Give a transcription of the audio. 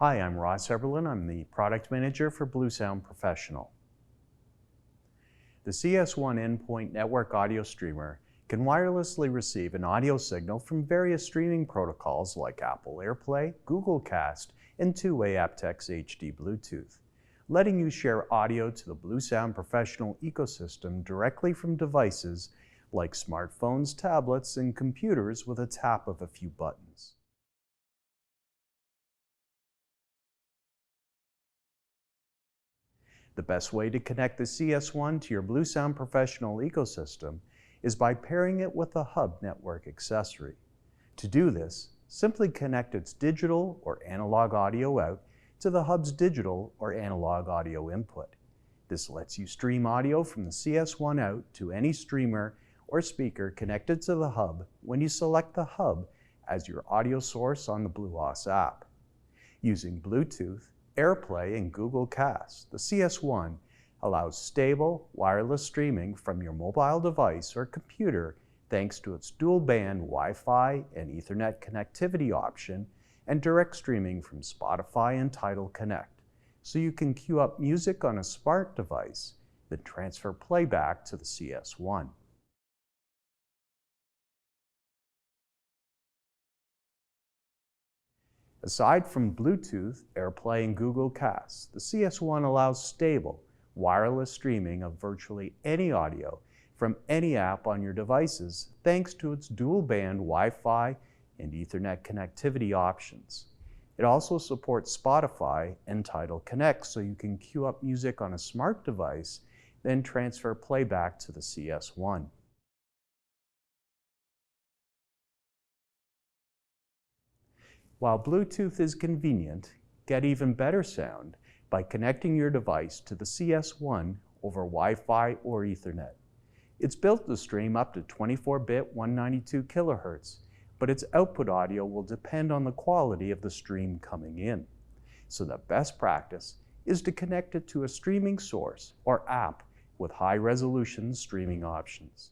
Hi, I'm Ross Eberlin. I'm the Product Manager for Bluesound Professional. The CS1 Endpoint Network Audio Streamer can wirelessly receive an audio signal from various streaming protocols like Apple AirPlay, Google Cast, and two-way aptX HD Bluetooth, letting you share audio to the Bluesound Professional ecosystem directly from devices like smartphones, tablets, and computers with a tap of a few buttons. The best way to connect the CS1 to your Bluesound Professional ecosystem is by pairing it with a hub network accessory. To do this, simply connect its digital or analog audio out to the hub's digital or analog audio input. This lets you stream audio from the CS1 out to any streamer or speaker connected to the hub when you select the hub as your audio source on the BlueOS app. Using Bluetooth, AirPlay, and Google Cast, the CS1 allows stable, wireless streaming from your mobile device or computer thanks to its dual-band Wi-Fi and Ethernet connectivity option and direct streaming from Spotify and Untitled Connect, so you can queue up music on a smart device, then transfer playback to the CS1. Aside from Bluetooth, AirPlay, and Google Cast, the CS1 allows stable, wireless streaming of virtually any audio from any app on your devices thanks to its dual-band Wi-Fi and Ethernet connectivity options. It also supports Spotify and Untitled Connect so you can queue up music on a smart device, then transfer playback to the CS1. While Bluetooth is convenient, get even better sound by connecting your device to the CS1 over Wi-Fi or Ethernet. It's built to stream up to 24-bit 192 kHz, but its output audio will depend on the quality of the stream coming in. So the best practice is to connect it to a streaming source or app with high-resolution streaming options.